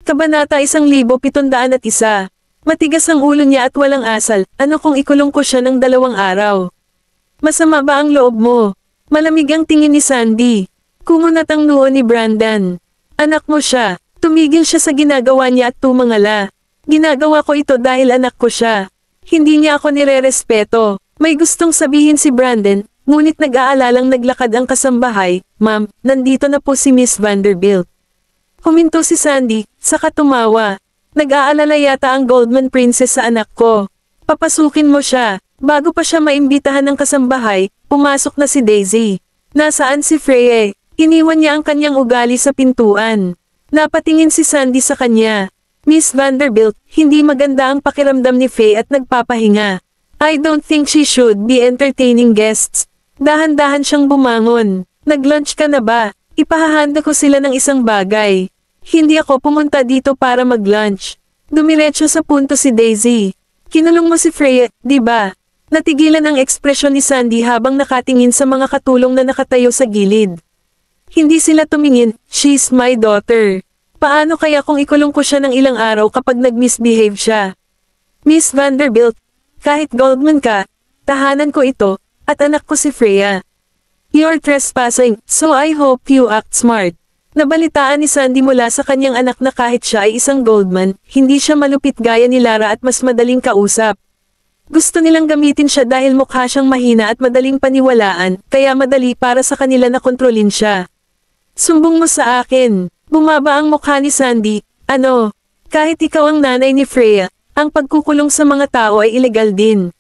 Kabanata 1701. Matigas ang ulo niya at walang asal, ano kung ikulong ko siya ng 2 araw? Masama ba ang loob mo? Malamig ang tingin ni Sandy. Kumunat ang noo ni Brandon. Anak mo siya. Tumigil siya sa ginagawa niya at tumangala. Ginagawa ko ito dahil anak ko siya. Hindi niya ako nirerespeto. May gustong sabihin si Brandon, ngunit nag-aalalang naglakad ang kasambahay. Ma'am, nandito na po si Miss Vanderbilt. Huminto si Sandy, saka tumawa. Nag-aalala yata ang Goldman Princess sa anak ko. Papasukin mo siya. Bago pa siya maimbitahan ng kasambahay, pumasok na si Daisy. Nasaan si Freya? Iniwan niya ang kanyang ugali sa pintuan. Napatingin si Sandy sa kanya. Miss Vanderbilt, hindi maganda ang pakiramdam ni Faye at nagpapahinga. I don't think she should be entertaining guests. Dahan-dahan siyang bumangon. Nag-lunch ka na ba? Ipahahanda ko sila ng isang bagay. Hindi ako pumunta dito para mag-lunch. Dumiretso sa punto si Daisy. Kinulong mo si Freya, di ba? Natigilan ang ekspresyon ni Sandy habang nakatingin sa mga katulong na nakatayo sa gilid. Hindi sila tumingin, she's my daughter. Paano kaya kung ikulong ko siya ng ilang araw kapag nag-misbehave siya? Miss Vanderbilt, kahit Goldman ka, tahanan ko ito, at anak ko si Freya. You're trespassing, so I hope you act smart. Nabalitaan ni Sandy mula sa kanyang anak na kahit siya ay isang Goldman, hindi siya malupit gaya ni Lara at mas madaling kausap. Gusto nilang gamitin siya dahil mukha siyang mahina at madaling paniwalaan, kaya madali para sa kanila na kontrolin siya. Sumbong mo sa akin. Bumaba ang mukha ni Sandy. Ano? Kahit ikaw ang nanay ni Freya, ang pagkukulong sa mga tao ay ilegal din.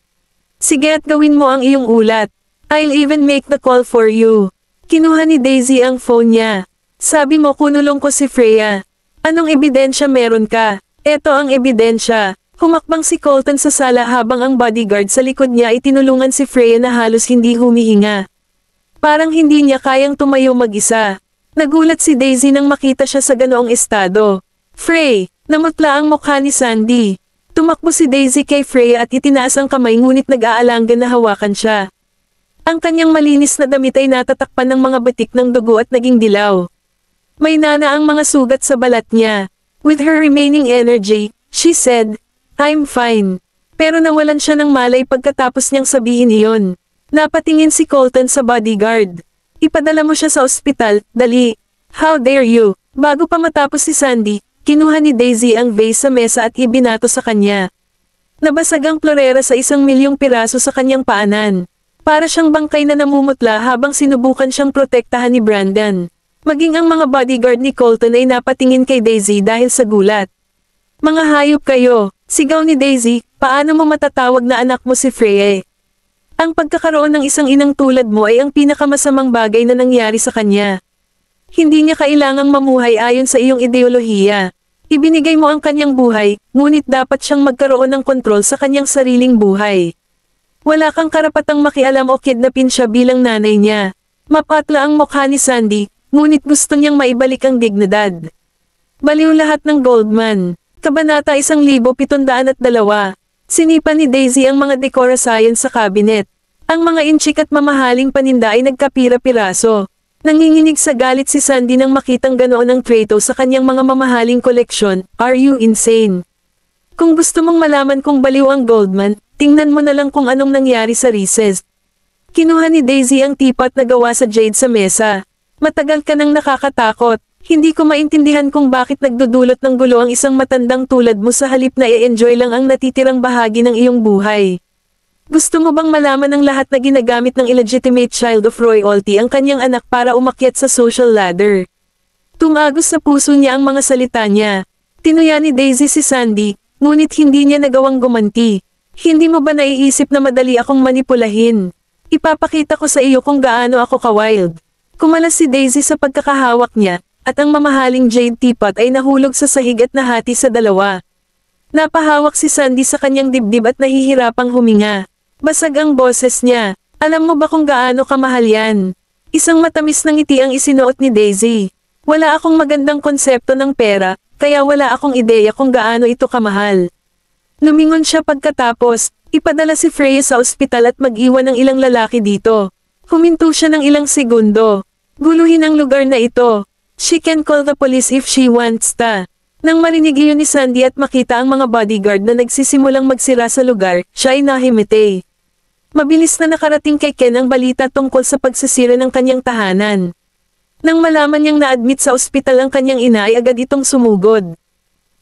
Sige at gawin mo ang iyong ulat. I'll even make the call for you. Kinuha ni Daisy ang phone niya. Sabi mo kunulong ko si Freya. Anong ebidensya meron ka? Eto ang ebidensya. Humakbang si Colton sa sala habang ang bodyguard sa likod niya ay tinulungan si Freya na halos hindi humihinga. Parang hindi niya kayang tumayo mag-isa. Nagulat si Daisy nang makita siya sa ganoong estado. Frey, namutla ang mukha ni Sandy. Tumakbo si Daisy kay Freya at itinaas ang kamay ngunit nag-aalanggan na hawakan siya. Ang kanyang malinis na damit ay natatakpan ng mga batik ng dugo at naging dilaw. May nana ang mga sugat sa balat niya. With her remaining energy, she said, I'm fine. Pero nawalan siya ng malay pagkatapos niyang sabihin iyon. Napatingin si Colton sa bodyguard. Ipadala mo siya sa ospital, dali. How dare you? Bago pa matapos si Sandy, kinuha ni Daisy ang vase sa mesa at ibinato sa kanya. Nabasag ang florera sa 1,000,000 piraso sa kanyang paanan. Para siyang bangkay na namumutla habang sinubukan siyang protektahan ni Brandon. Maging ang mga bodyguard ni Colton ay napatingin kay Daisy dahil sa gulat. Mga hayop kayo, sigaw ni Daisy, paano mo matatawag na anak mo si Freya? Ang pagkakaroon ng isang inang tulad mo ay ang pinakamasamang bagay na nangyari sa kanya. Hindi niya kailangang mamuhay ayon sa iyong ideolohiya. Ibinigay mo ang kanyang buhay, ngunit dapat siyang magkaroon ng kontrol sa kanyang sariling buhay. Wala kang karapatang makialam o kidnapin siya bilang nanay niya. Mapatla ang mukha ni Sandy, ngunit gusto niyang maibalik ang dignidad. Baliw lahat ng Goldman. Kabanata 1702. Sinipa ni Daisy ang mga decorasayan sa cabinet. Ang mga inchik at mamahaling paninda ay nagkapira-piraso. Nanginginig sa galit si Sandy nang makitang ganoon ang trato sa kanyang mga mamahaling koleksyon. Are you insane? Kung gusto mong malaman kung baliw ang Goldman, tingnan mo na lang kung anong nangyari sa recess. Kinuha ni Daisy ang teapot na gawa sa jade sa mesa. Matagal ka nang nakakatakot. Hindi ko maintindihan kung bakit nagdudulot ng gulo ang isang matandang tulad mo sa halip na i-enjoy lang ang natitirang bahagi ng iyong buhay. Gusto mo bang malaman ang lahat na ginagamit ng illegitimate child of royalty ang kanyang anak para umakyat sa social ladder? Tumagos sa puso niya ang mga salita niya. Tinuya ni Daisy si Sandy, ngunit hindi niya nagawang gumanti. Hindi mo ba naiisip na madali akong manipulahin? Ipapakita ko sa iyo kung gaano ako ka-wild. Kumalas si Daisy sa pagkakahawak niya, at ang mamahaling jade teapot ay nahulog sa sahig at nahati sa dalawa. Napahawak si Sandy sa kanyang dibdib at nahihirapang huminga. Basag ang boses niya. Alam mo ba kung gaano kamahal yan? Isang matamis na ngiti ang isinuot ni Daisy. Wala akong magandang konsepto ng pera, kaya wala akong ideya kung gaano ito kamahal. Lumingon siya pagkatapos, ipadala si Freya sa ospital at mag-iwan ng ilang lalaki dito. Huminto siya ng ilang segundo. Guluhin ang lugar na ito. She can call the police if she wants ta. Nang marinig iyon ni Sandy at makita ang mga bodyguard na nagsisimulang magsira sa lugar, siya ay nahimite. Mabilis na nakarating kay Ken ang balita tungkol sa pagsisira ng kanyang tahanan. Nang malaman niyang na-admit sa ospital ang kanyang ina ay agad itong sumugod.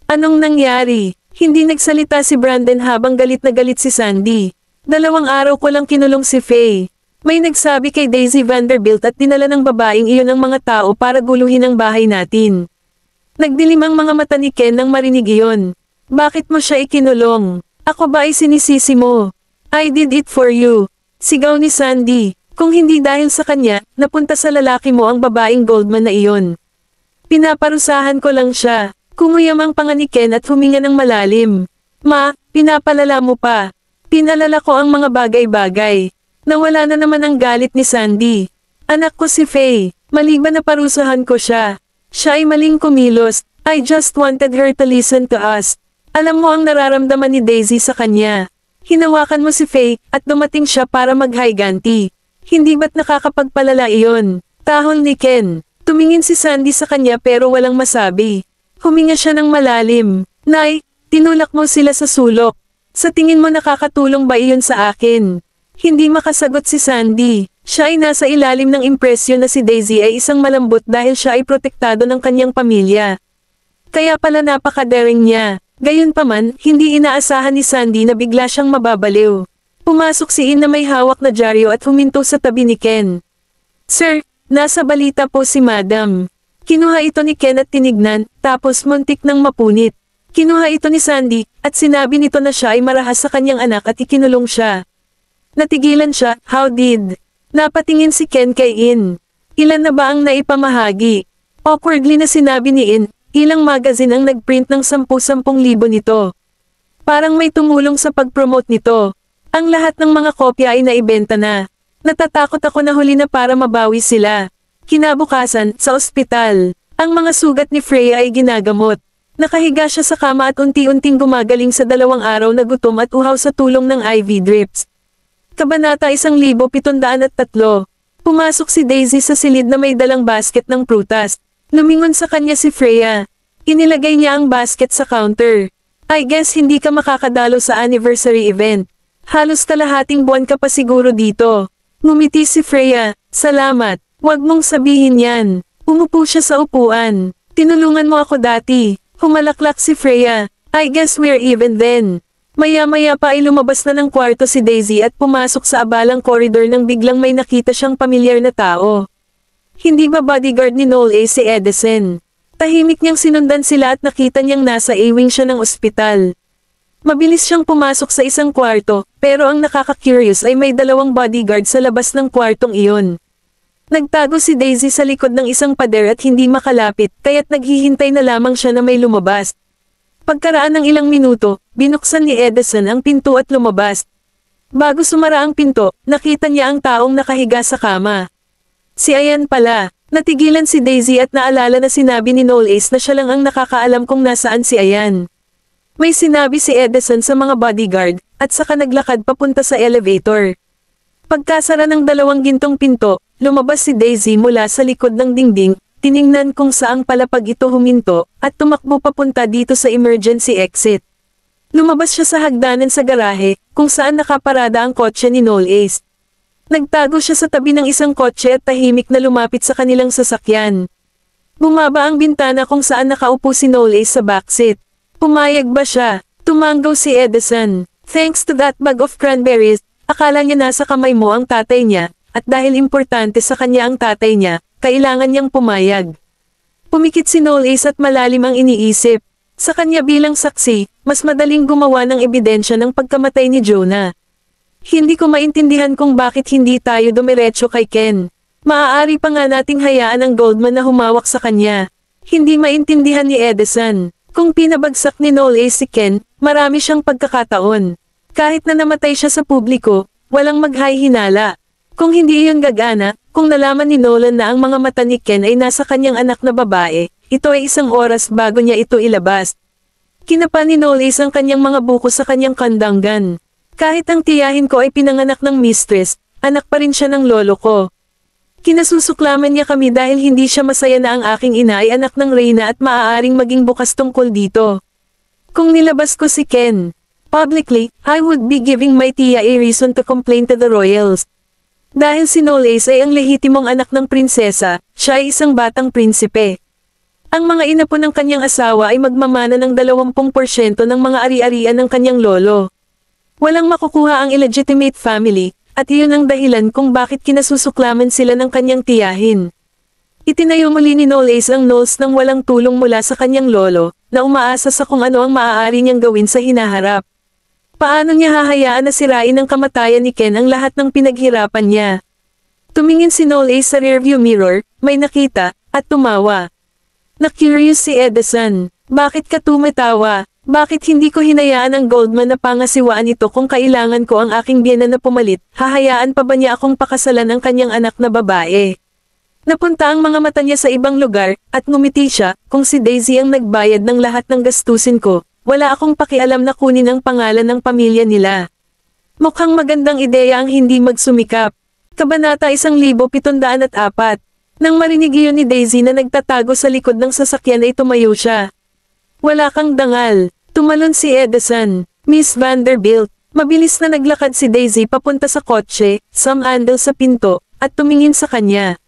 Anong nangyari? Hindi nagsalita si Brandon habang galit na galit si Sandy. 2 araw ko lang kinulong si Faye. May nagsabi kay Daisy Vanderbilt at dinala ng babaeng iyon ang mga tao para guluhin ang bahay natin. Nagdilim ang mga mata ni Ken nang marinig iyon. Bakit mo siya ikinulong? Ako ba ay sinisisi mo? I did it for you. Sigaw ni Sandy. Kung hindi dahil sa kanya, napunta sa lalaki mo ang babaeng Goldman na iyon. Pinaparusahan ko lang siya. Kumuyam ang panga ni Ken at huminga ng malalim. Ma, pinapalala mo pa. Pinalala ko ang mga bagay-bagay. Nawala na naman ang galit ni Sandy. Anak ko si Faye. Mali ba na parusahan ko siya? Siya ay maling kumilos. I just wanted her to listen to us. Alam mo ang nararamdaman ni Daisy sa kanya. Hinawakan mo si Faye at dumating siya para mag-higanti. Hindi ba't nakakapagpalala iyon? Tahol ni Ken. Tumingin si Sandy sa kanya pero walang masabi. Huminga siya ng malalim. Nay, tinulak mo sila sa sulok. Sa tingin mo nakakatulong ba iyon sa akin? Hindi makasagot si Sandy. Siya ay nasa ilalim ng impresyon na si Daisy ay isang malambot dahil siya ay protektado ng kanyang pamilya. Kaya pala napaka-daring niya. Gayunpaman, hindi inaasahan ni Sandy na bigla siyang mababaliw. Pumasok si In na may hawak na dyaryo at huminto sa tabi ni Ken. Sir, nasa balita po si Madam. Kinuha ito ni Ken at tinignan, tapos muntik nang mapunit. Kinuha ito ni Sandy, at sinabi nito na siya ay marahas sa kanyang anak at ikinulong siya. Natigilan siya, how did? Napatingin si Ken kay In. Ilan na ba ang naipamahagi? Awkwardly na sinabi ni In, ilang magazine ang nagprint ng 10,000 nito. Parang may tumulong sa pag-promote nito. Ang lahat ng mga kopya ay naibenta na. Natatakot ako na huli na para mabawi sila. Kinabukasan, sa ospital, ang mga sugat ni Freya ay ginagamot. Nakahiga siya sa kama at unti-unting gumagaling sa 2 araw na gutom at uhaw sa tulong ng IV drips. Kabanata 1703. Pumasok si Daisy sa silid na may dalang basket ng prutas. Lumingon sa kanya si Freya. Inilagay niya ang basket sa counter. I guess hindi ka makakadalo sa anniversary event. Halos kalahating buwan ka pa siguro dito. Ngumiti si Freya. Salamat. Huwag mong sabihin yan. Umupo siya sa upuan. Tinulungan mo ako dati. Humalaklak si Freya. I guess we're even then. Maya-maya pa ay lumabas na ng kwarto si Daisy at pumasok sa abalang koridor nang biglang may nakita siyang pamilyar na tao. Hindi ba bodyguard ni Noel A. si Edison? Tahimik niyang sinundan sila at nakita niyang nasa A-wing siya ng ospital. Mabilis siyang pumasok sa isang kwarto, pero ang nakaka-curious ay may 2 bodyguard sa labas ng kwartong iyon. Nagtago si Daisy sa likod ng isang pader at hindi makalapit, kaya't naghihintay na lamang siya na may lumabas. Pagkaraan ng ilang minuto, binuksan ni Edison ang pinto at lumabas. Bago sumara ang pinto, nakita niya ang taong nakahiga sa kama. Si Ayan pala. Natigilan si Daisy at naalala na sinabi ni Noel Ace na siya lang ang nakakaalam kung nasaan si Ayan. May sinabi si Edison sa mga bodyguard, at saka naglakad papunta sa elevator. Pagkasara ng 2 gintong pinto, lumabas si Daisy mula sa likod ng dingding, tiningnan kung saang palapag ito huminto, at tumakbo papunta dito sa emergency exit. Lumabas siya sa hagdanan sa garahe, kung saan nakaparada ang kotse ni Noel Ace. Nagtago siya sa tabi ng isang kotse at tahimik na lumapit sa kanilang sasakyan. Bumaba ang bintana kung saan nakaupo si Noel Ace sa backseat. Pumayag ba siya? Tumanggaw si Edison. Thanks to that bag of cranberries, akala niya nasa kamay mo ang tatay niya, at dahil importante sa kanya ang tatay niya, kailangan niyang pumayag. Pumikit si Noel Ace at malalim ang iniisip. Sa kanya bilang saksi, mas madaling gumawa ng ebidensya ng pagkamatay ni Jonah. Hindi ko maintindihan kung bakit hindi tayo dumiretso kay Ken. Maaari pa nga nating hayaan ang Goldman na humawak sa kanya. Hindi maintindihan ni Edison. Kung pinabagsak ni Noel Ace si Ken, marami siyang pagkakataon. Kahit na namatay siya sa publiko, walang maghay-hinala. Kung hindi iyon gagana, kung nalaman ni Nolan na ang mga mata ni Ken ay nasa kanyang anak na babae, ito ay 1 oras bago niya ito ilabas. Kinapa ni Noel Ace ang kanyang mga buko sa kanyang kandanggan. Kahit ang tiyahin ko ay pinanganak ng mistress, anak pa rin siya ng lolo ko. Kinasusuklaman niya kami dahil hindi siya masaya na ang aking ina ay anak ng reyna at maaaring maging bukas tungkol dito. Kung nilabas ko si Ken publicly, I would be giving my tiya a reason to complain to the royals. Dahil si Knowles ay ang lehitimong anak ng prinsesa, siya ay isang batang prinsipe. Ang mga ina po ng kanyang asawa ay magmamana ng 20% ng mga ari-arian ng kanyang lolo. Walang makukuha ang illegitimate family, at iyon ang dahilan kung bakit kinasusuklaman sila ng kanyang tiyahin. Itinayo muli ni Knowles ang Knowles nang walang tulong mula sa kanyang lolo, na umaasa sa kung ano ang maaari niyang gawin sa hinaharap. Paano niya hahayaan na sirain ng kamatayan ni Ken ang lahat ng pinaghirapan niya? Tumingin si Knowles sa rearview mirror, may nakita, at tumawa. Na-curious si Edison. Bakit ka tumatawa? Bakit hindi ko hinayaan ang Goldman na pangasiwaan ito kung kailangan ko ang aking biyena na pumalit? Hahayaan pa ba niya akong pakasalan ang kanyang anak na babae? Napunta ang mga mata niya sa ibang lugar, at ngumiti siya, kung si Daisy ang nagbayad ng lahat ng gastusin ko, wala akong pakialam na kunin ang pangalan ng pamilya nila. Mukhang magandang ideya ang hindi magsumikap. Kabanata 1704. Nang marinig iyon ni Daisy na nagtatago sa likod ng sasakyan ay tumayo siya. Wala kang dangal. Tumalon si Edison. Miss Vanderbilt. Mabilis na naglakad si Daisy papunta sa kotse, sumandal sa pinto, at tumingin sa kanya.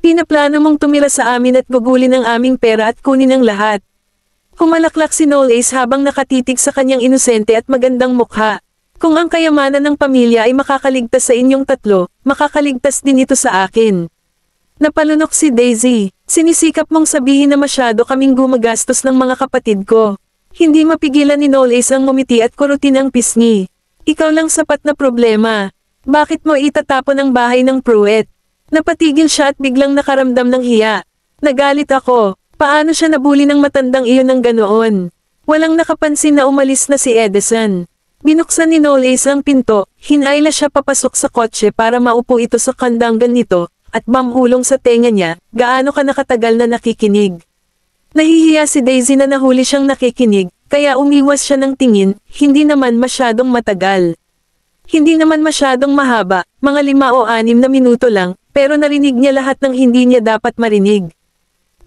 Pinaplano mong tumira sa amin at gugulin ang aming pera at kunin ang lahat. Humalaklak si Knowles habang nakatitig sa kanyang inosente at magandang mukha. Kung ang kayamanan ng pamilya ay makakaligtas sa inyong tatlo, makakaligtas din ito sa akin. Napalunok si Daisy. Sinisikap mong sabihin na masyado kaming gumagastos ng mga kapatid ko. Hindi mapigilan ni Knowles ang ngumiti at kurutin ang pisngi. Ikaw lang sapat na problema. Bakit mo itatapon ang bahay ng Pruitt? Napatigil siya at biglang nakaramdam ng hiya. Nagalit ako. Paano siya nabuli ng matandang iyon ng ganoon? Walang nakapansin na umalis na si Edison. Binuksan ni Knowles ang pinto, hinayla siya papasok sa kotse para maupo ito sa kandangan nito, at mamulong sa tenga niya, gaano ka nakatagal na nakikinig. Nahihiya si Daisy na nahuli siyang nakikinig, kaya umiwas siya ng tingin, hindi naman masyadong matagal. Hindi naman masyadong mahaba, mga 5 o 6 na minuto lang, pero narinig niya lahat ng hindi niya dapat marinig.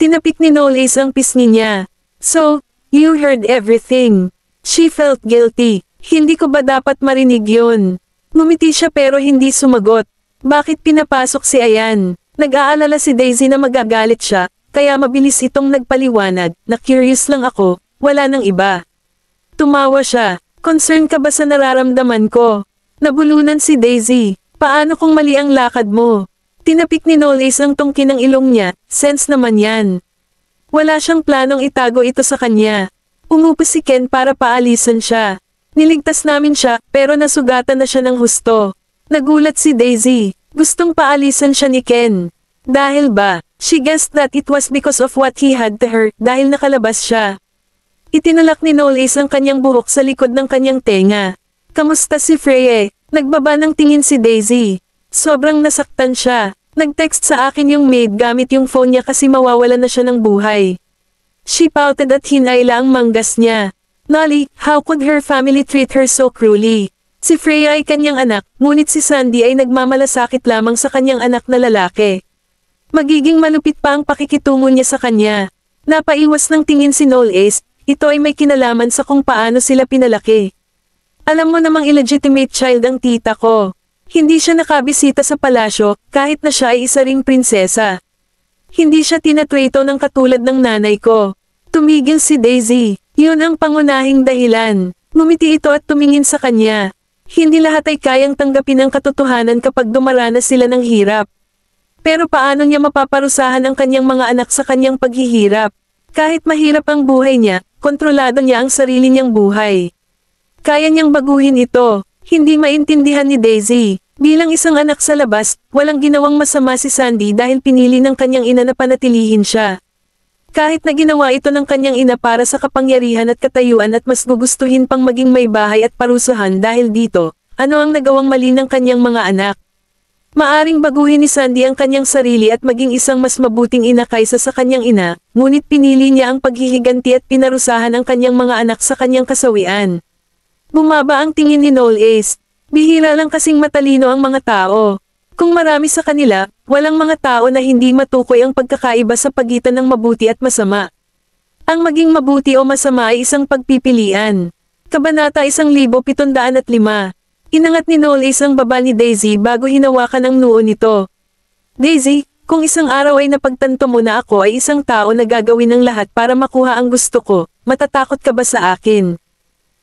Tinapik ni Knowles ang pisngi niya. So, you heard everything. She felt guilty. Hindi ko ba dapat marinig yun? Ngumiti siya pero hindi sumagot. Bakit pinapasok si Ayan? Nag-aalala si Daisy na magagalit siya, kaya mabilis itong nagpaliwanag, na curious lang ako, wala nang iba. Tumawa siya. Concern ka ba sa nararamdaman ko? Nabulunan si Daisy. Paano kung mali ang lakad mo? Tinapik ni Knowles ang tungkin ng ilong niya, sense naman yan. Wala siyang planong itago ito sa kanya. Umupo si Ken para paalisan siya. Niligtas namin siya, pero nasugatan na siya ng husto. Nagulat si Daisy. Gustong paalisan siya ni Ken. Dahil ba, she guessed that it was because of what he had to her, dahil nakalabas siya. Itinalak ni Knowles ang kanyang buhok sa likod ng kanyang tenga. Kamusta si Freya? Nagbaba ng tingin si Daisy. Sobrang nasaktan siya. Nag-text sa akin yung maid gamit yung phone niya kasi mawawala na siya ng buhay. She pouted at hinayla ang manggas niya. Nolly, how could her family treat her so cruelly? Si Freya ay kanyang anak, ngunit si Sandy ay nagmamalasakit lamang sa kanyang anak na lalaki. Magiging malupit pa ang pakikitungo niya sa kanya. Napaiwas ng tingin si Knowles, ito ay may kinalaman sa kung paano sila pinalaki. Alam mo namang illegitimate child ang tita ko. Hindi siya nakabisita sa palasyo, kahit na siya ay isa ring prinsesa. Hindi siya tinatreto ng katulad ng nanay ko. Tumigil si Daisy. Yun ang pangunahing dahilan. Ngumiti ito at tumingin sa kanya. Hindi lahat ay kayang tanggapin ang katotohanan kapag dumaranas sila ng hirap. Pero paano niya mapaparusahan ang kanyang mga anak sa kanyang paghihirap? Kahit mahirap ang buhay niya, kontrolado niya ang sarili niyang buhay. Kaya niyang baguhin ito. Hindi maintindihan ni Daisy. Bilang isang anak sa labas, walang ginawang masama si Sandy dahil pinili ng kanyang ina na panatilihin siya. Kahit na ginawa ito ng kanyang ina para sa kapangyarihan at katayuan at mas gugustuhin pang maging may bahay at parusahan dahil dito, ano ang nagawang mali ng kanyang mga anak? Maaring baguhin ni Sandy ang kanyang sarili at maging isang mas mabuting ina kaysa sa kanyang ina, ngunit pinili niya ang paghihiganti at pinarusahan ang kanyang mga anak sa kanyang kasawian. Bumaba ang tingin ni Knowles. Bihira lang kasing matalino ang mga tao. Kung marami sa kanila, walang mga tao na hindi matukoy ang pagkakaiba sa pagitan ng mabuti at masama. Ang maging mabuti o masama ay isang pagpipilian. Kabanata 1705. Inangat ni Knowles ang baba ni Daisy bago hinawakan ang noo nito. Daisy, kung isang araw ay napagtanto mo na ako ay isang tao na gagawin ng lahat para makuha ang gusto ko, matatakot ka ba sa akin?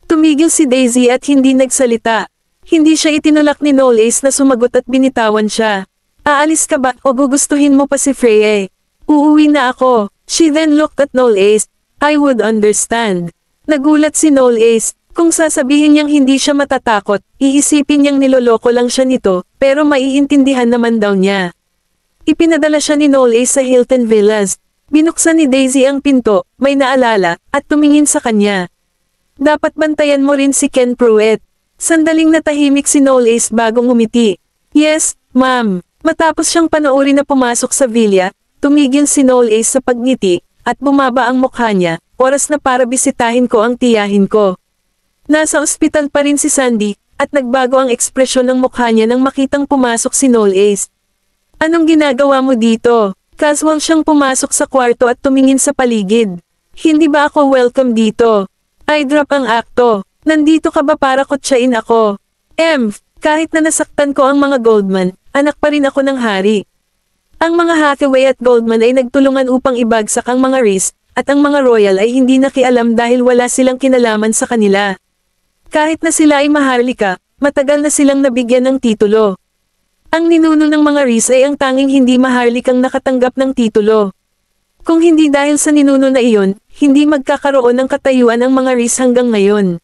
Tumigil si Daisy at hindi nagsalita. Hindi siya itinulak ni Knowles na sumagot at binitawan siya. Aalis ka ba o gugustuhin mo pa si Freya? Uuwi na ako. She then looked at Knowles. I would understand. Nagulat si Knowles. Kung sasabihin niyang hindi siya matatakot, iisipin niyang niloloko lang siya nito, pero maiintindihan naman daw niya. Ipinadala siya ni Knowles sa Hilton Villas. Binuksan ni Daisy ang pinto, may naalala, at tumingin sa kanya. Dapat bantayan mo rin si Ken Pruitt. Sandaling natahimik si Knowles bago ngumiti. Yes, ma'am. Matapos siyang panoorin na pumasok sa villa, tumigil si Knowles sa pagngiti, at bumaba ang mukha niya. Oras na para bisitahin ko ang tiyahin ko. Nasa ospital pa rin si Sandy, at nagbago ang ekspresyon ng mukha niya nang makitang pumasok si Knowles. Anong ginagawa mo dito? Casual siyang pumasok sa kwarto at tumingin sa paligid. Hindi ba ako welcome dito? I drop ang akto. Nandito ka ba para kutsain ako? Kahit na nasaktan ko ang mga Goldman, anak pa rin ako ng hari. Ang mga Hathaway at Goldman ay nagtulungan upang ibagsak ang mga Reese, at ang mga Royal ay hindi nakialam dahil wala silang kinalaman sa kanila. Kahit na sila ay maharlika, matagal na silang nabigyan ng titulo. Ang ninuno ng mga Reese ay ang tanging hindi maharlikang nakatanggap ng titulo. Kung hindi dahil sa ninuno na iyon, hindi magkakaroon ng katayuan ang mga Reese hanggang ngayon.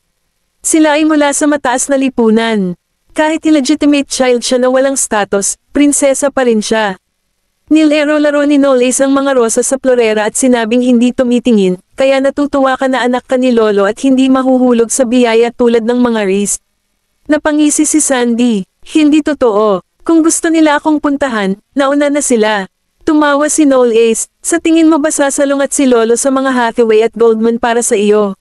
Sila ay mula sa mataas na lipunan. Kahit illegitimate child siya na walang status, prinsesa pa rin siya. Nilero-laro ni Knowles ang mga rosas sa florera at sinabing hindi tumitingin, kaya natutuwa ka na anak ka ni Lolo at hindi mahuhulog sa biyaya tulad ng mga Reese. Napangisi si Sandy. Hindi totoo. Kung gusto nila akong puntahan, nauna na sila. Tumawa si Knowles. Sa tingin mo ba sasalungat si Lolo sa mga Hathaway at Goldman para sa iyo?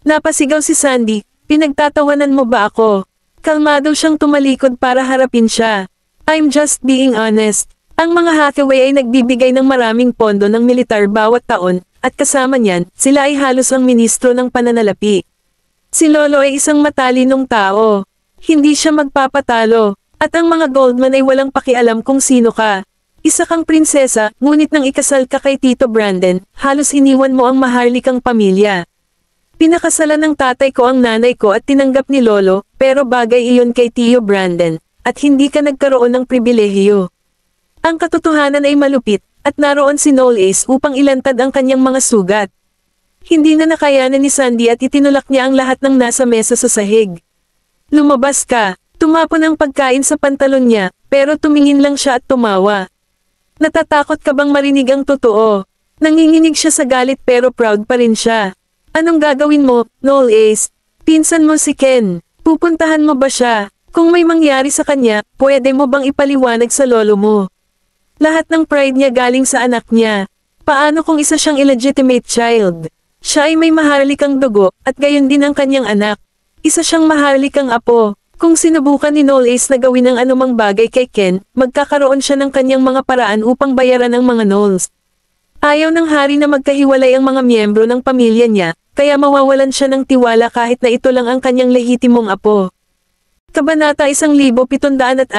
Napasigaw si Sandy. Pinagtatawanan mo ba ako? Kalmado siyang tumalikod para harapin siya. I'm just being honest. Ang mga Hathaway ay nagbibigay ng maraming pondo ng militar bawat taon, at kasama niyan, sila ay halos ang ministro ng pananalapi. Si Lolo ay isang matalinong tao. Hindi siya magpapatalo, at ang mga Goldman ay walang pakialam kung sino ka. Isa kang prinsesa, ngunit nang ikasal ka kay Tito Brandon, halos iniwan mo ang maharlikang pamilya. Pinakasalan ng tatay ko ang nanay ko at tinanggap ni Lolo, pero bagay iyon kay Tio Brandon, at hindi ka nagkaroon ng pribilehiyo. Ang katotohanan ay malupit, at naroon si Knowles upang ilantad ang kanyang mga sugat. Hindi na nakayanan ni Sandy at itinulak niya ang lahat ng nasa mesa sa sahig. Lumabas ka, tumapon ang pagkain sa pantalon niya, pero tumingin lang siya at tumawa. Natatakot ka bang marinig ang totoo? Nanginginig siya sa galit pero proud pa rin siya. Anong gagawin mo, Knowles? Pinsan mo si Ken. Pupuntahan mo ba siya? Kung may mangyari sa kanya, pwede mo bang ipaliwanag sa lolo mo? Lahat ng pride niya galing sa anak niya. Paano kung isa siyang illegitimate child? Siya ay may maharlikang dugo, at gayon din ang kanyang anak. Isa siyang maharlikang apo. Kung sinubukan ni Knowles na gawin ang anumang bagay kay Ken, magkakaroon siya ng kanyang mga paraan upang bayaran ang mga Knowles. Ayaw ng hari na magkahiwalay ang mga miyembro ng pamilya niya, kaya mawawalan siya ng tiwala kahit na ito lang ang kanyang lehitimong apo. Kabanata 1706.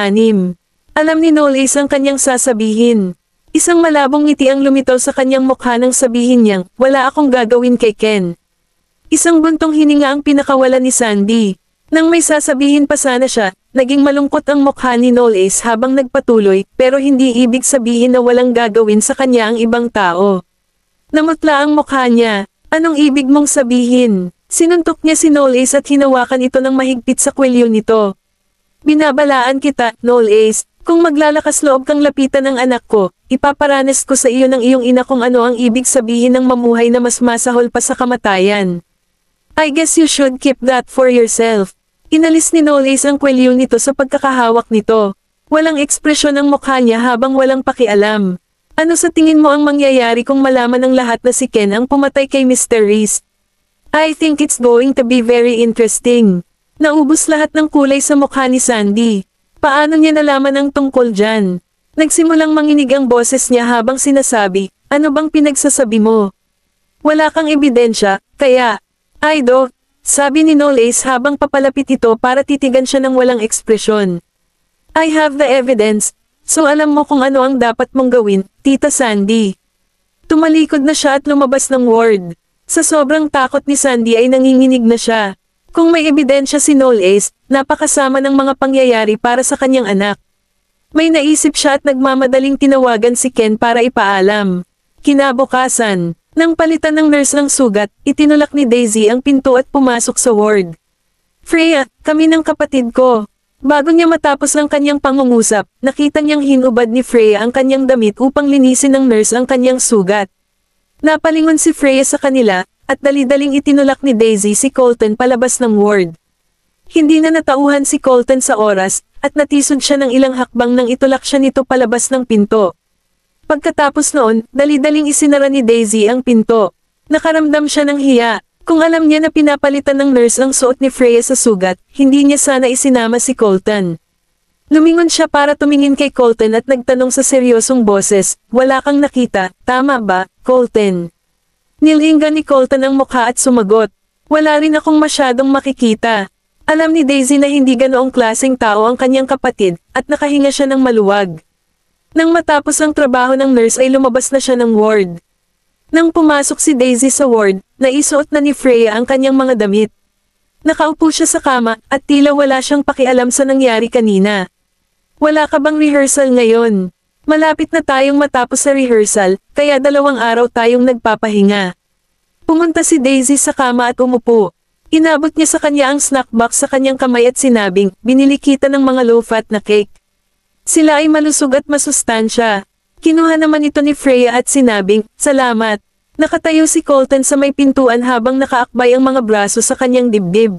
Alam ni Knowles ang kanyang sasabihin. Isang malabong ngiti ang lumitaw sa kanyang mukha nang sabihin niyang, wala akong gagawin kay Ken. Isang buntong hininga ang pinakawalan ni Sandy. Nang may sasabihin pa sana siya, naging malungkot ang mukha ni Knowles habang nagpatuloy, pero hindi ibig sabihin na walang gagawin sa kanya ang ibang tao. Namutla ang mukha niya. Anong ibig mong sabihin? Sinuntok niya si Knowles at hinawakan ito ng mahigpit sa kwelyo nito. Binabalaan kita, Knowles, kung maglalakas loob kang lapitan ng anak ko, ipaparanas ko sa iyo ng iyong ina kung ano ang ibig sabihin ng mamuhay na mas masahol pa sa kamatayan. I guess you should keep that for yourself. Inalis ni Knowles ang kwelyo nito sa pagkakahawak nito. Walang ekspresyon ang mukha niya habang walang pakialam. Ano sa tingin mo ang mangyayari kung malaman ng lahat na si Ken ang pumatay kay Mr. Reese? I think it's going to be very interesting. Naubos lahat ng kulay sa mukha ni Sandy. Paano niya nalaman ang tungkol dyan? Nagsimulang manginig ang boses niya habang sinasabi, ano bang pinagsasabi mo? Wala kang ebidensya, kaya, Aido, sabi ni Knowles habang papalapit ito para titigan siya ng walang ekspresyon. I have the evidence, so alam mo kung ano ang dapat mong gawin, Tita Sandy. Tumalikod na siya at lumabas ng ward. Sa sobrang takot ni Sandy ay nanginginig na siya. Kung may ebidensya si Knowles, napakasama ng mga pangyayari para sa kanyang anak. May naisip siya at nagmamadaling tinawagan si Ken para ipaalam. Kinabukasan, nang palitan ng nurse ng sugat, itinulak ni Daisy ang pinto at pumasok sa ward. Freya, kami ng kapatid ko. Bago niya matapos ang kanyang pangungusap, nakita niyang hinubad ni Freya ang kanyang damit upang linisin ng nurse ang kanyang sugat. Napalingon si Freya sa kanila, at dali-daling itinulak ni Daisy si Colton palabas ng ward. Hindi na natauhan si Colton sa oras, at natisod siya ng ilang hakbang nang itulak siya nito palabas ng pinto. Pagkatapos noon, dali-daling isinara ni Daisy ang pinto. Nakaramdam siya ng hiya. Kung alam niya na pinapalitan ng nurse ang suot ni Freya sa sugat, hindi niya sana isinama si Colton. Lumingon siya para tumingin kay Colton at nagtanong sa seryosong boses, wala kang nakita, tama ba, Colton? Nilinga ni Colton ang mukha at sumagot, wala rin akong masyadong makikita. Alam ni Daisy na hindi ganoong klaseng tao ang kanyang kapatid, at nakahinga siya ng maluwag. Nang matapos ang trabaho ng nurse ay lumabas na siya ng ward. Nang pumasok si Daisy sa ward, naisuot na ni Freya ang kanyang mga damit. Nakaupo siya sa kama, at tila wala siyang pakialam sa nangyari kanina. Wala ka bang rehearsal ngayon? Malapit na tayong matapos sa rehearsal, kaya 2 araw tayong nagpapahinga. Pumunta si Daisy sa kama at umupo. Inabot niya sa kanya ang snack box sa kanyang kamay at sinabing, binili kita ng mga low-fat na cake. Sila ay malusog at masustansya. Kinuha naman ito ni Freya at sinabing, salamat. Nakatayo si Colton sa may pintuan habang nakaakbay ang mga braso sa kanyang dibdib.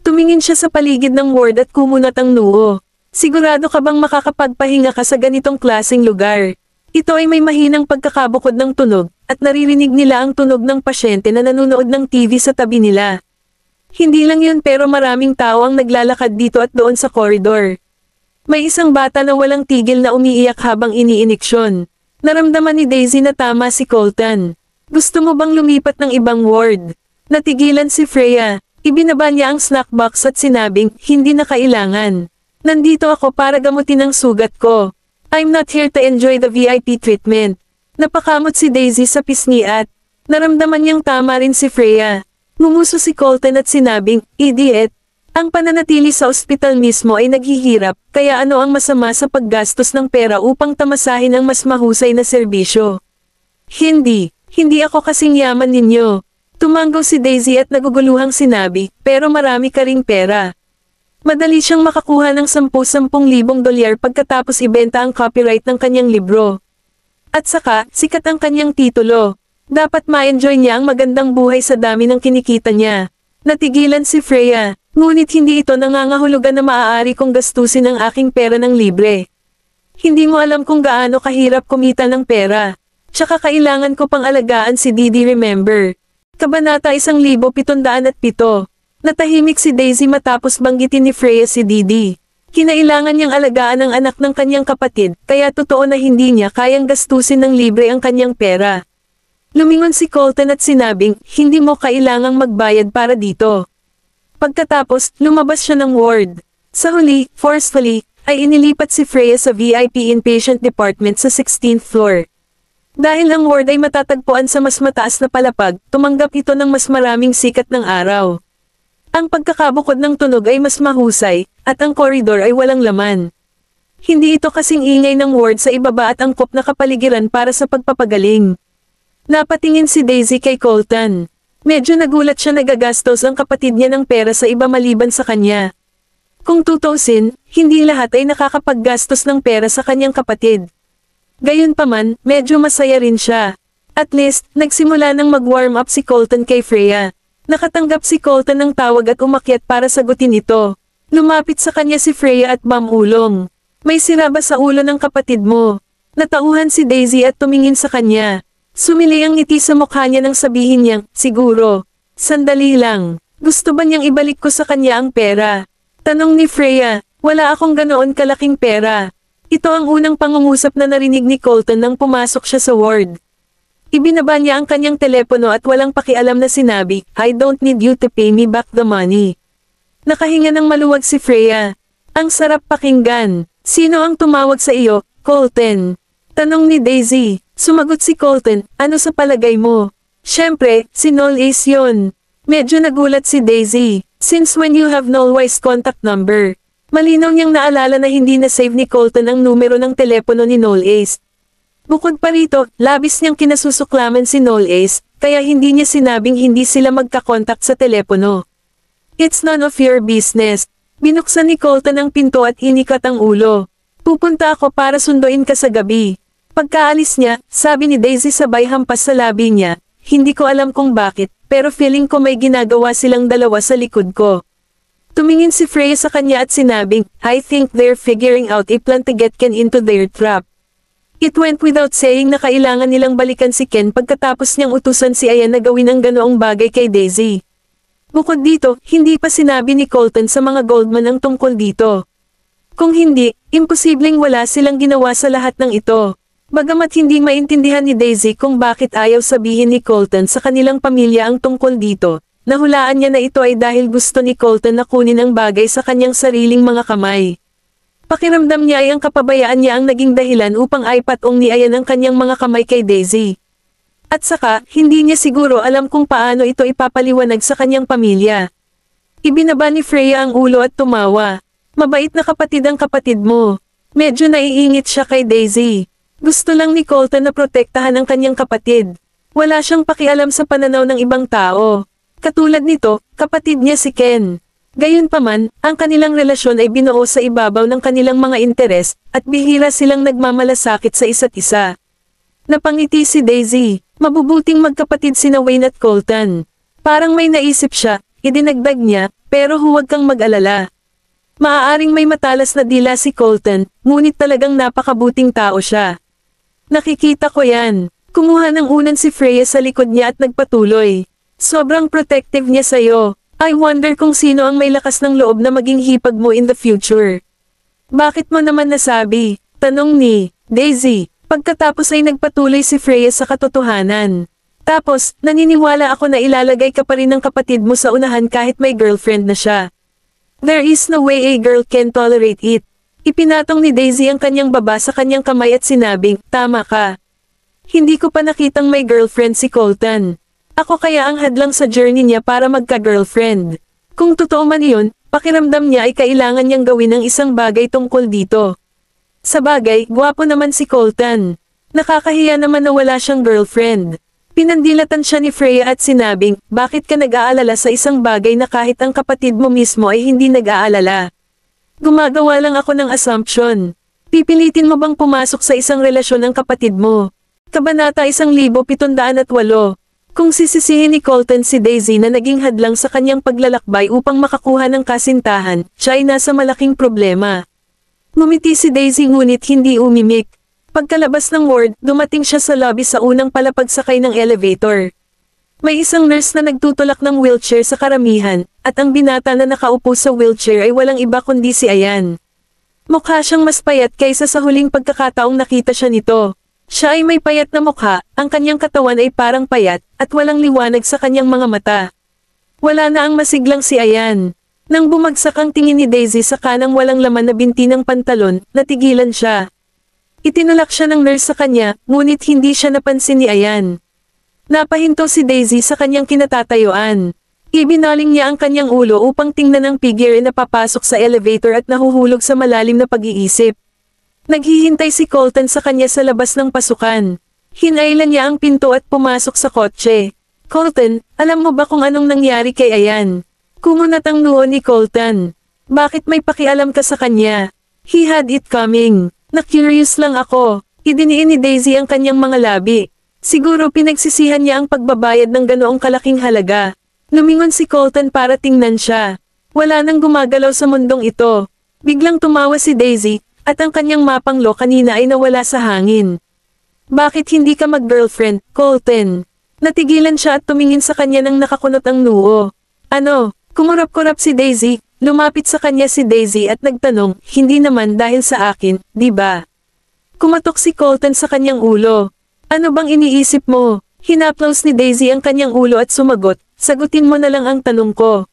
Tumingin siya sa paligid ng ward at kumunat ang noo. Sigurado ka bang makakapagpahinga ka sa ganitong klaseng lugar? Ito ay may mahinang pagkakabukod ng tunog, at naririnig nila ang tunog ng pasyente na nanonood ng TV sa tabi nila. Hindi lang yun pero maraming tao ang naglalakad dito at doon sa koridor. May isang bata na walang tigil na umiiyak habang iniiniksyon. Naramdaman ni Daisy na tama si Colton. Gusto mo bang lumipat ng ibang ward? Natigilan si Freya. Ibinaba niya ang snack box at sinabing, hindi na kailangan. Nandito ako para gamutin ang sugat ko. I'm not here to enjoy the VIP treatment. Napakamot si Daisy sa pisngi at naramdaman niyang tama rin si Freya. Ngumuso si Colton at sinabing, idiot. Ang pananatili sa ospital mismo ay naghihirap, kaya ano ang masama sa paggastos ng pera upang tamasahin ang mas mahusay na serbisyo? Hindi ako kasing yaman ninyo. Tumanggaw si Daisy at naguguluhang sinabi, pero marami ka ring pera. Madali siyang makakuha ng 10,000 dolyar pagkatapos ibenta ang copyright ng kanyang libro. At saka, sikat ang kanyang titulo. Dapat ma-enjoy niya ang magandang buhay sa dami ng kinikita niya. Natigilan si Freya, ngunit hindi ito nangangahulugan na maaari kong gastusin ang aking pera ng libre. Hindi mo alam kung gaano kahirap kumita ng pera. Tsaka kailangan ko pang alagaan si Didi, remember. Kabanata 1707. Natahimik si Daisy matapos banggitin ni Freya si Didi. Kinailangan niyang alagaan ang anak ng kanyang kapatid, kaya totoo na hindi niya kayang gastusin ng libre ang kanyang pera. Lumingon si Colton at sinabing, hindi mo kailangang magbayad para dito. Pagkatapos, lumabas siya ng ward. Sa huli, forcefully, ay inilipat si Freya sa VIP inpatient department sa 16th floor. Dahil ang ward ay matatagpuan sa mas mataas na palapag, tumanggap ito ng mas maraming sikat ng araw. Ang pagkakabukod ng tunog ay mas mahusay, at ang koridor ay walang laman. Hindi ito kasing ingay ng ward sa ibaba at angkop na kapaligiran para sa pagpapagaling. Napatingin si Daisy kay Colton. Medyo nagulat siya na gagastos ang kapatid niya ng pera sa iba maliban sa kanya. Kung tutuusin, hindi lahat ay nakakapaggastos ng pera sa kanyang kapatid. Gayunpaman, medyo masaya rin siya. At least, nagsimula nang mag-warm up si Colton kay Freya. Nakatanggap si Colton ng tawag at umakyat para sagutin ito. Lumapit sa kanya si Freya at mamulong. May sira ba sa ulo ng kapatid mo? Natauhan si Daisy at tumingin sa kanya. Sumili ang ngiti sa mukha niya nang sabihin niyang, siguro. Sandali lang. Gusto ba niyang ibalik ko sa kanya ang pera? Tanong ni Freya. Wala akong ganoon kalaking pera. Ito ang unang pangungusap na narinig ni Colton nang pumasok siya sa ward. Ibinaba niya ang kanyang telepono at walang pakialam na sinabi, I don't need you to pay me back the money. Nakahinga ng maluwag si Freya. Ang sarap pakinggan. Sino ang tumawag sa iyo, Colton? Tanong ni Daisy. Sumagot si Colton, ano sa palagay mo? Siyempre, si Noel Ace yun. Medyo nagulat si Daisy. Since when you have Noel's contact number? Malinaw niyang naalala na hindi na-save ni Colton ang numero ng telepono ni Noel Ace. Bukod pa rito, labis niyang kinasusuklaman si Noel Ace, kaya hindi niya sinabing hindi sila magkakontakt sa telepono. It's none of your business. Binuksan ni Colton ang pinto at inikat ang ulo. Pupunta ako para sunduin ka sa gabi. Pagkaalis niya, sabi ni Daisy sabay hampas sa labi niya, hindi ko alam kung bakit, pero feeling ko may ginagawa silang dalawa sa likod ko. Tumingin si Freya sa kanya at sinabing, I think they're figuring out a plan to get Ken into their trap. It went without saying na kailangan nilang balikan si Ken pagkatapos niyang utusan si Ayan na gawin ang ganoong bagay kay Daisy. Bukod dito, hindi pa sinabi ni Colton sa mga Goldman ang tungkol dito. Kung hindi, imposibleng wala silang ginawa sa lahat ng ito. Bagamat hindi maintindihan ni Daisy kung bakit ayaw sabihin ni Colton sa kanilang pamilya ang tungkol dito. Nahulaan niya na ito ay dahil gusto ni Colton na kunin ang bagay sa kanyang sariling mga kamay. Pakiramdam niya ay ang kapabayaan niya ang naging dahilan upang aipatong ni Ayan ang kanyang mga kamay kay Daisy. At saka, hindi niya siguro alam kung paano ito ipapaliwanag sa kanyang pamilya. Ibinaba ni Freya ang ulo at tumawa. Mabait na kapatid ang kapatid mo. Medyo naiingit siya kay Daisy. Gusto lang ni Colton na protektahan ang kanyang kapatid. Wala siyang pakialam sa pananaw ng ibang tao. Katulad nito, kapatid niya si Ken. Gayunpaman, ang kanilang relasyon ay binuo sa ibabaw ng kanilang mga interes, at bihira silang nagmamalasakit sa isa't isa. Napangiti si Daisy. Mabubuting magkapatid sina Wayne at Colton. Parang may naisip siya, idinagdag niya, pero huwag kang mag-alala. Maaaring may matalas na dila si Colton, ngunit talagang napakabuting tao siya. Nakikita ko yan. Kumuha ng unan si Freya sa likod niya at nagpatuloy. Sobrang protective niya sa'yo. I wonder kung sino ang may lakas ng loob na maging hipag mo in the future. Bakit mo naman nasabi? Tanong ni Daisy. Pagkatapos ay nagpatuloy si Freya sa katotohanan. Tapos, naniniwala ako na ilalagay ka pa rin ng kapatid mo sa unahan kahit may girlfriend na siya. There is no way a girl can tolerate it. Ipinatong ni Daisy ang kanyang baba sa kanyang kamay at sinabing, tama ka. Hindi ko pa nakitang may girlfriend si Colton. Ako kaya ang hadlang sa journey niya para magka-girlfriend. Kung totoo man iyon, pakiramdam niya ay kailangan niyang gawin ng isang bagay tungkol dito. Sa bagay, gwapo naman si Colton. Nakakahiya naman na wala siyang girlfriend. Pinandilatan siya ni Freya at sinabing, bakit ka nag-aalala sa isang bagay na kahit ang kapatid mo mismo ay hindi nag-aalala? Gumagawa lang ako ng assumption. Pipilitin mo bang pumasok sa isang relasyon ng kapatid mo? Kabanata 1708. Kung sisisihin ni Colton si Daisy na naging hadlang sa kanyang paglalakbay upang makakuha ng kasintahan, siya ay nasa malaking problema. Ngumiti si Daisy ngunit hindi umimik. Pagkalabas ng ward, dumating siya sa lobby sa unang palapagsakay ng elevator. May isang nurse na nagtutulak ng wheelchair sa karamihan, at ang binata na nakaupo sa wheelchair ay walang iba kundi si Ayan. Mukha siyang mas payat kaysa sa huling pagkakataong nakita siya nito. Siya ay may payat na mukha, ang kanyang katawan ay parang payat, at walang liwanag sa kanyang mga mata. Wala na ang masiglang si Ayan. Nang bumagsak ang tingin ni Daisy sa kanang walang laman na binti ng pantalon, natigilan siya. Itinulak siya ng nurse sa kanya, ngunit hindi siya napansin ni Ayan. Napahinto si Daisy sa kanyang kinatatayuan. Ibinaling niya ang kanyang ulo upang tingnan ang figure na papasok sa elevator at nahuhulog sa malalim na pag-iisip. Naghihintay si Colton sa kanya sa labas ng pasukan. Hinailan niya ang pinto at pumasok sa kotse. Colton, alam mo ba kung anong nangyari kay Ayan? Kumunat ang noo ni Colton. Bakit may pakialam ka sa kanya? He had it coming. Na-curious lang ako. Idiniin ni Daisy ang kanyang mga labi. Siguro pinagsisihan niya ang pagbabayad ng ganoong kalaking halaga. Lumingon si Colton para tingnan siya. Wala nang gumagalaw sa mundong ito. Biglang tumawa si Daisy, at ang kanyang mapanglo kanina ay nawala sa hangin. Bakit hindi ka mag-girlfriend, Colton? Natigilan siya at tumingin sa kanya nang nakakunot ang noo. Ano, Kumurap-kurap si Daisy, lumapit sa kanya si Daisy at nagtanong, hindi naman dahil sa akin, di ba? Kumatok si Colton sa kanyang ulo. Ano bang iniisip mo? Hinaplos ni Daisy ang kanyang ulo at sumagot, sagutin mo na lang ang tanong ko.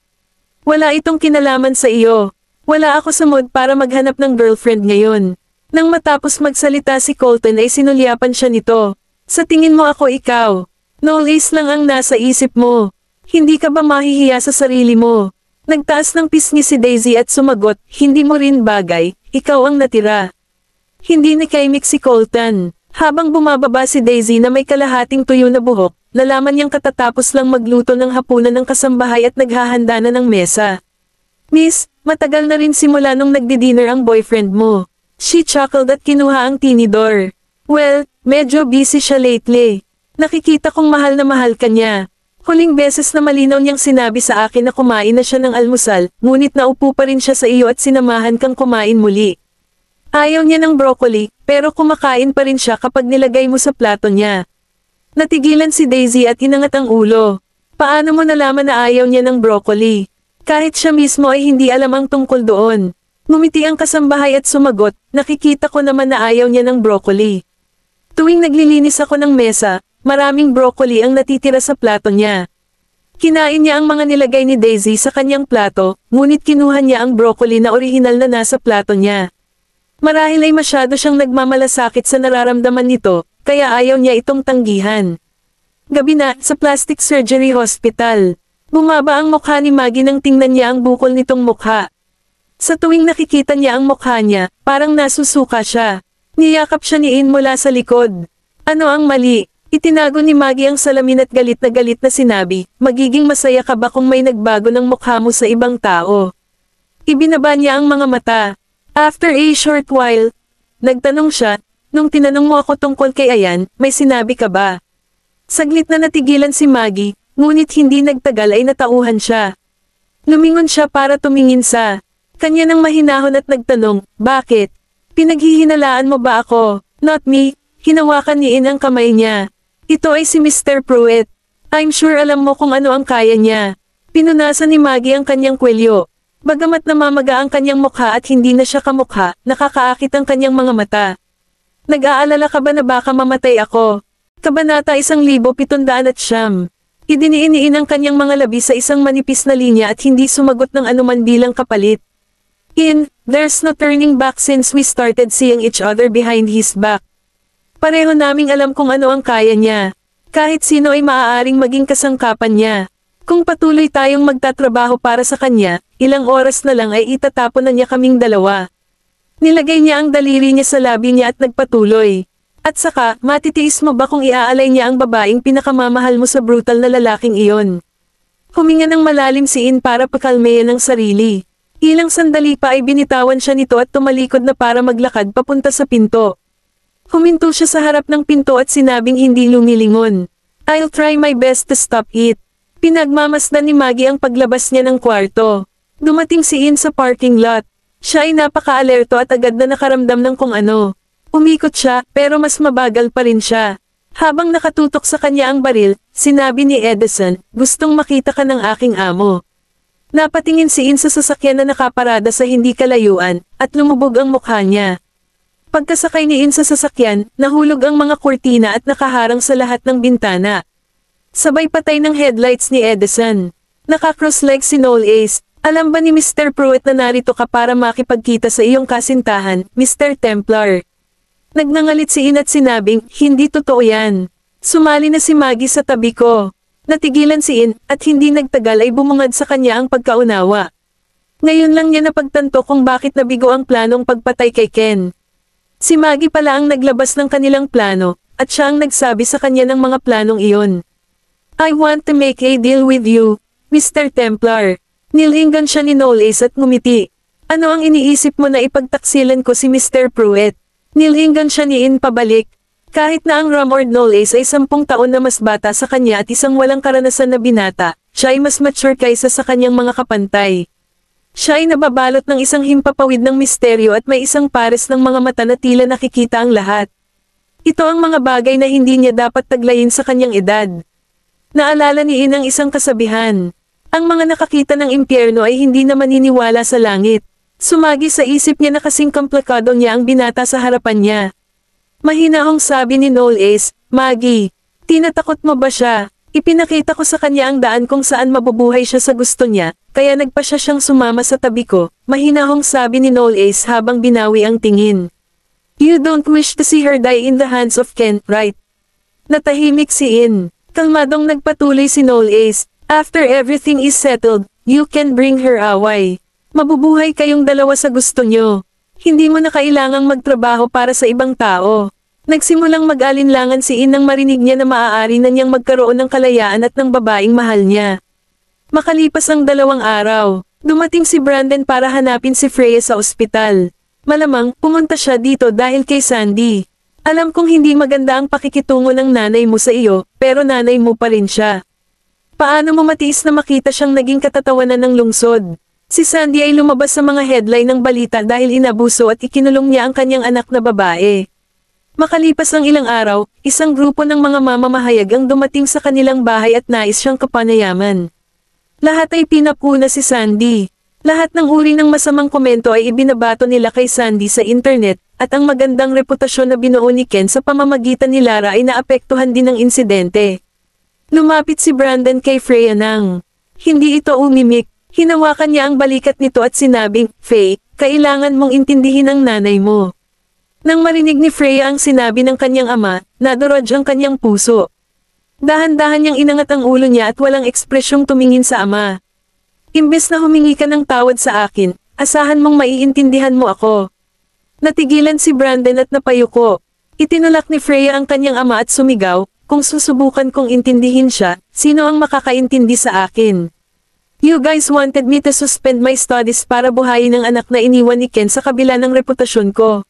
Wala itong kinalaman sa iyo. Wala ako sa mood para maghanap ng girlfriend ngayon. Nang matapos magsalita si Colton ay sinulyapan siya nito. Sa tingin mo ako ikaw. Knowles lang ang nasa isip mo. Hindi ka ba mahihiya sa sarili mo? Nagtaas ng pisngi si Daisy at sumagot, hindi mo rin bagay, ikaw ang natira. Hindi nakaimik si Colton. Habang bumababa si Daisy na may kalahating tuyo na buhok, nalaman niyang katatapos lang magluto ng hapunan ng kasambahay at naghahanda na ng mesa. Miss, matagal na rin simula nung nagdi-dinner ang boyfriend mo. She chuckled at kinuha ang tinidor. Well, medyo busy siya lately. Nakikita kong mahal na mahal ka niya. Huling beses na malinaw niyang sinabi sa akin na kumain na siya ng almusal, ngunit naupo pa rin siya sa iyo at sinamahan kang kumain muli. Ayaw niya ng broccoli, pero kumakain pa rin siya kapag nilagay mo sa plato niya. Natigilan si Daisy at inangat ang ulo. Paano mo nalaman na ayaw niya ng broccoli? Kahit siya mismo ay hindi alam ang tungkol doon. Ngumiti ang kasambahay at sumagot, nakikita ko naman na ayaw niya ng broccoli. Tuwing naglilinis ako ng mesa, maraming broccoli ang natitira sa plato niya. Kinain niya ang mga nilagay ni Daisy sa kanyang plato, ngunit kinuha niya ang broccoli na orihinal na nasa plato niya. Marahil ay masyado siyang nagmamalasakit sa nararamdaman nito, kaya ayaw niya itong tanggihan. Gabi na, sa plastic surgery hospital. Bumaba ang mukha ni Maggie nang tingnan niya ang bukol nitong mukha. Sa tuwing nakikita niya ang mukha niya, parang nasusuka siya. Niyakap siya ni Ian mula sa likod. Ano ang mali? Itinago ni Maggie ang salamin at galit na sinabi, magiging masaya ka ba kung may nagbago ng mukha mo sa ibang tao? Ibinaba niya ang mga mata. After a short while, nagtanong siya, nung tinanong mo ako tungkol kay Ayan, may sinabi ka ba? Saglit na natigilan si Maggie, ngunit hindi nagtagal ay natauhan siya. Lumingon siya para tumingin sa kanya ng mahinahon at nagtanong, bakit? Pinaghihinalaan mo ba ako? Not me. Hinawakan ni Ian ang kamay niya. Ito ay si Mr. Pruitt. I'm sure alam mo kung ano ang kaya niya. Pinunasan ni Maggie ang kanyang kwelyo. Bagamat namamaga ang kanyang mukha at hindi na siya kamukha, nakakaakit ang kanyang mga mata. Nag-aalala ka ba na baka mamatay ako? Kabanata 1709. Idiniin ni Ian ang kanyang mga labi sa isang manipis na linya at hindi sumagot ng anuman bilang kapalit. Ian, there's no turning back since we started seeing each other behind his back. Pareho naming alam kung ano ang kaya niya. Kahit sino ay maaaring maging kasangkapan niya. Kung patuloy tayong magtatrabaho para sa kanya, ilang oras na lang ay itatapon na niya kaming dalawa. Nilagay niya ang daliri niya sa labi niya at nagpatuloy. At saka, matitiis mo ba kung iaalay niya ang babaeng pinakamamahal mo sa brutal na lalaking iyon? Huminga ng malalim si Ian para pakalmayan ang sarili. Ilang sandali pa ay binitawan siya nito at tumalikod na para maglakad papunta sa pinto. Huminto siya sa harap ng pinto at sinabing hindi lumilingon. I'll try my best to stop it. Pinagmamasdan ni Maggie ang paglabas niya ng kwarto. Dumating si Ian sa parking lot. Siya ay napaka-alerto at agad na nakaramdam ng kung ano. Umikot siya, pero mas mabagal pa rin siya. Habang nakatutok sa kanya ang baril, sinabi ni Edison, gustong makita ka ng aking amo. Napatingin si Ian sa sasakyan na nakaparada sa hindi kalayuan, at lumubog ang mukha niya. Pagkasakay ni Ian sa sasakyan, nahulog ang mga kurtina at nakaharang sa lahat ng bintana. Sabay patay ng headlights ni Edison. Naka-cross-leg si Knowles. Alam ba ni Mr. Pruitt na narito ka para makipagkita sa iyong kasintahan, Mr. Templar? Nagngangalit si Ian at sinabing, hindi totoo yan. Sumali na si Maggie sa tabi ko. Natigilan si Ian, at hindi nagtagal ay bumungad sa kanya ang pagkaunawa. Ngayon lang niya napagtanto kung bakit nabigo ang planong pagpatay kay Ken. Si Maggie pala ang naglabas ng kanilang plano, at siya ang nagsabi sa kanya ng mga planong iyon. I want to make a deal with you, Mr. Templar. Nilinggan siya ni Knowles at ngumiti. Ano ang iniisip mo na ipagtaksilan ko si Mr. Pruitt? Nilinggan siya ni Ian pabalik. Kahit na ang Rumord Knowles ay 10 taon na mas bata sa kanya at isang walang karanasan na binata, siya ay mas mature kaysa sa kanyang mga kapantay. Siya ay nababalot ng isang himpapawid ng misteryo at may isang pares ng mga mata na tila nakikita ang lahat. Ito ang mga bagay na hindi niya dapat taglayin sa kanyang edad. Naalala ni Ian ang isang kasabihan. Ang mga nakakita ng impyerno ay hindi na maniniwala sa langit. Sumagi sa isip niya na kasing komplikado niya ang binata sa harapan niya. Mahinahong sabi ni Noel Ace, Maggie, tinatakot mo ba siya? Ipinakita ko sa kanya ang daan kung saan mabubuhay siya sa gusto niya, kaya nagpa siya siyang sumama sa tabi ko. Mahinahong sabi ni Noel Ace habang binawi ang tingin. You don't wish to see her die in the hands of Ken, right? Natahimik si In. Kalmadong nagpatuloy si Noel Ace. After everything is settled, you can bring her away. Mabubuhay kayong dalawa sa gusto nyo. Hindi mo na kailangang magtrabaho para sa ibang tao. Nagsimulang mag-alinlangan si In nang marinig niya na maaari na niyang magkaroon ng kalayaan at ng babaeng mahal niya. Makalipas ang 2 araw, dumating si Brandon para hanapin si Freya sa ospital. Malamang, pumunta siya dito dahil kay Sandy. Alam kong hindi maganda ang pakikitungo ng nanay mo sa iyo, pero nanay mo pa rin siya. Paano mo matiis na makita siyang naging katatawanan ng lungsod? Si Sandy ay lumabas sa mga headline ng balita dahil inabuso at ikinulong niya ang kanyang anak na babae. Makalipas ang ilang araw, isang grupo ng mga mamamahayag ang dumating sa kanilang bahay at nais siyang kapanayaman. Lahat ay pinapuna si Sandy. Lahat ng uri ng masamang komento ay ibinabato nila kay Sandy sa internet, at ang magandang reputasyon na binuo ni Ken sa pamamagitan ni Lara ay naapektuhan din ng insidente. Lumapit si Brandon kay Freya nang hindi ito umimik. Hinawakan niya ang balikat nito at sinabing, Faye, kailangan mong intindihin ang nanay mo. Nang marinig ni Freya ang sinabi ng kanyang ama, nadurog ang kanyang puso. Dahan-dahan niyang inangat ang ulo niya at walang ekspresyong tumingin sa ama. Imbes na humingi ka ng tawad sa akin, asahan mong maiintindihan mo ako. Natigilan si Brandon at napayuko. Itinulak ni Freya ang kanyang ama at sumigaw, kung susubukan kong intindihin siya, sino ang makakaintindi sa akin? You guys wanted me to suspend my studies para buhayin ang anak na iniwan ni Ken sa kabila ng reputasyon ko.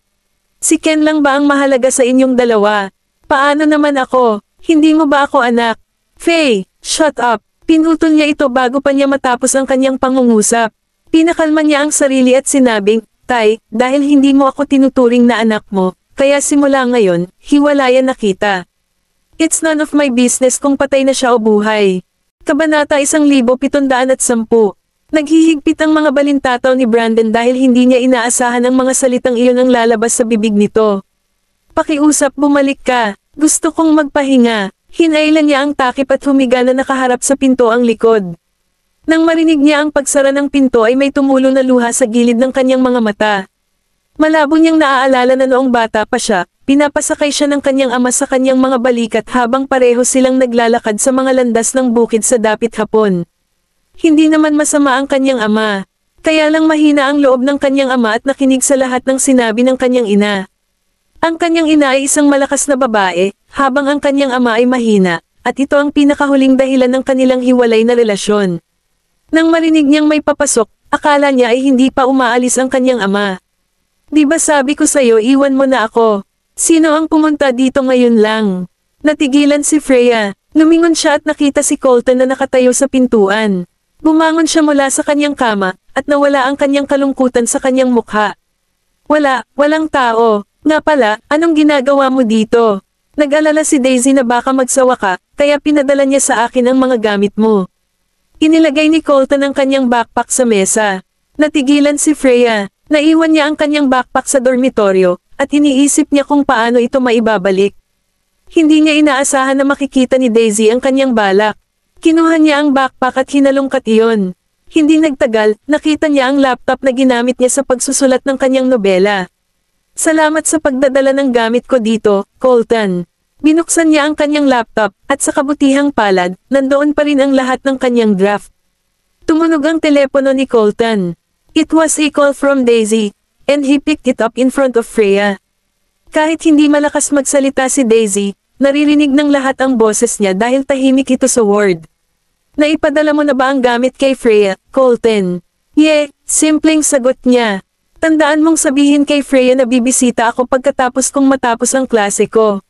Si Ken lang ba ang mahalaga sa inyong dalawa? Paano naman ako? Hindi mo ba ako anak? Faye, shut up. Pinutol niya ito bago pa niya matapos ang kanyang pangungusap. Pinakalma niya ang sarili at sinabing, Tay, dahil hindi mo ako tinuturing na anak mo, kaya simula ngayon, hiwalayan na kita. It's none of my business kung patay na siya o buhay. Kabanata 1710. Naghihigpit ang mga balintataw ni Brandon dahil hindi niya inaasahan ang mga salitang iyon ang lalabas sa bibig nito. Pakiusap, bumalik ka. Gusto kong magpahinga. Hinailan niya ang takip at humiga na nakaharap sa pinto ang likod. Nang marinig niya ang pagsara ng pinto ay may tumulo na luha sa gilid ng kanyang mga mata. Malabo niyang naaalala na noong bata pa siya, pinapasakay siya ng kanyang ama sa kanyang mga balikat habang pareho silang naglalakad sa mga landas ng bukid sa dapit hapon. Hindi naman masama ang kanyang ama. Kaya lang mahina ang loob ng kanyang ama at nakinig sa lahat ng sinabi ng kanyang ina. Ang kanyang ina ay isang malakas na babae, habang ang kanyang ama ay mahina, at ito ang pinakahuling dahilan ng kanilang hiwalay na relasyon. Nang marinig niyang may papasok, akala niya ay hindi pa umaalis ang kanyang ama. Di ba sabi ko sa'yo iwan mo na ako? Sino ang pumunta dito ngayon lang? Natigilan si Freya. Lumingon siya at nakita si Colton na nakatayo sa pintuan. Bumangon siya mula sa kanyang kama, at nawala ang kanyang kalungkutan sa kanyang mukha. Walang tao. Nga pala, anong ginagawa mo dito? Nag-alala si Daisy na baka magsawa ka, kaya pinadala niya sa akin ang mga gamit mo. Inilagay ni Colton ang kanyang backpack sa mesa. Natigilan si Freya. Naiwan niya ang kanyang backpack sa dormitoryo, at iniisip niya kung paano ito maibabalik. Hindi niya inaasahan na makikita ni Daisy ang kanyang balak. Kinuha niya ang backpack at hinalungkat iyon. Hindi nagtagal, nakita niya ang laptop na ginamit niya sa pagsusulat ng kanyang nobela. Salamat sa pagdadala ng gamit ko dito, Colton. Binuksan niya ang kanyang laptop, at sa kabutihang palad, nandoon pa rin ang lahat ng kanyang draft. Tumunog ang telepono ni Colton. It was a call from Daisy, and he picked it up in front of Freya. Kahit hindi malakas magsalita si Daisy, naririnig ng lahat ang boses niya dahil tahimik ito sa ward. Naipadala mo na ba ang gamit kay Freya, Colton? Simpleng sagot niya. Tandaan mong sabihin kay Freya na bibisita ako pagkatapos kong matapos ang klase ko.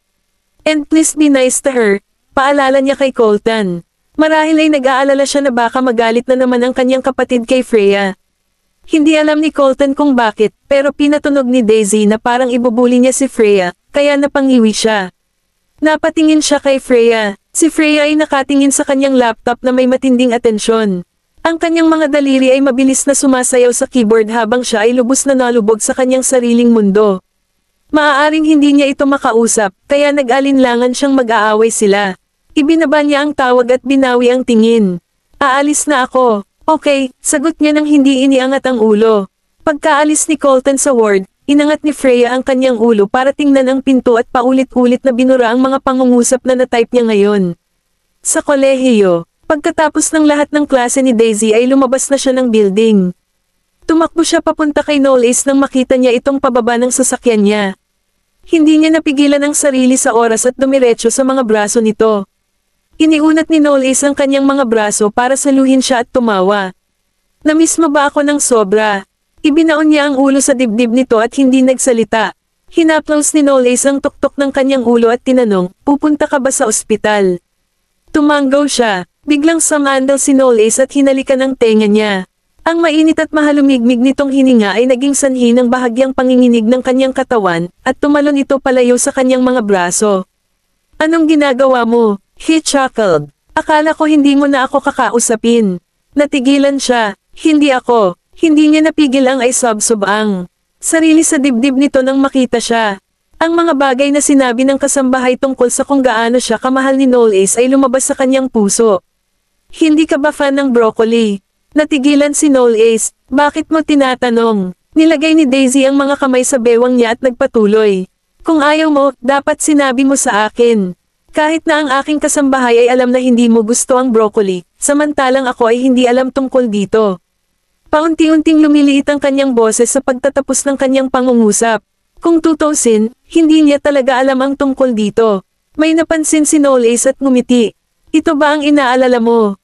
And please be nice to her, paalala niya kay Colton. Marahil ay nag-aalala siya na baka magalit na naman ang kanyang kapatid kay Freya. Hindi alam ni Colton kung bakit, pero pinatunog ni Daisy na parang ibubuli niya si Freya, kaya napangiwi siya. Napatingin siya kay Freya. Si Freya ay nakatingin sa kanyang laptop na may matinding atensyon. Ang kanyang mga daliri ay mabilis na sumasayaw sa keyboard habang siya ay lubos na nalubog sa kanyang sariling mundo. Maaaring hindi niya ito makausap, kaya nag-alinlangan siyang mag-aaway sila. Ibinaba niya ang tawag at binawi ang tingin. Aalis na ako. Okay, sagot niya nang hindi iniangat ang ulo. Pagkaalis ni Colton sa ward, inangat ni Freya ang kanyang ulo para tingnan ang pinto at paulit-ulit na binura ang mga pangungusap na na-type niya ngayon. Sa kolehiyo, pagkatapos ng lahat ng klase ni Daisy ay lumabas na siya ng building. Tumakbo siya papunta kay Knowles nang makita niya itong pababa ng sasakyan niya. Hindi niya napigilan ang sarili sa oras at dumiretso sa mga braso nito. Iniunat ni Knowles ang kanyang mga braso para saluhin siya at tumawa. Namiss mo ba ako ng sobra? Ibinaon niya ang ulo sa dibdib nito at hindi nagsalita. Hinaplos ni Knowles ang tuktok ng kanyang ulo at tinanong, pupunta ka ba sa ospital? Tumanggaw siya. Biglang sumandal si Knowles at hinalikan ang tenga niya. Ang mainit at mahalumigmig nitong hininga ay naging sanhi ng bahagyang panginginig ng kanyang katawan, at tumalon ito palayo sa kanyang mga braso. Anong ginagawa mo? He chuckled. Akala ko hindi mo na ako kakausapin. Natigilan siya. Hindi ako. Hindi niya napigil ang ay sob-sobang sarili sa dibdib nito nang makita siya. Ang mga bagay na sinabi ng kasambahay tungkol sa kung gaano siya kamahal ni Knowles ay lumabas sa kanyang puso. Hindi ka ba fan ng broccoli? Natigilan si Knowles. Bakit mo tinatanong? Nilagay ni Daisy ang mga kamay sa bewang niya at nagpatuloy. Kung ayaw mo, dapat sinabi mo sa akin. Kahit na ang aking kasambahay ay alam na hindi mo gusto ang broccoli, samantalang ako ay hindi alam tungkol dito. Paunti-unting lumiliit ang kanyang boses sa pagtatapos ng kanyang pangungusap. Kung tutusin, hindi niya talaga alam ang tungkol dito. May napansin si Knowles at ngumiti. Ito ba ang inaalala mo?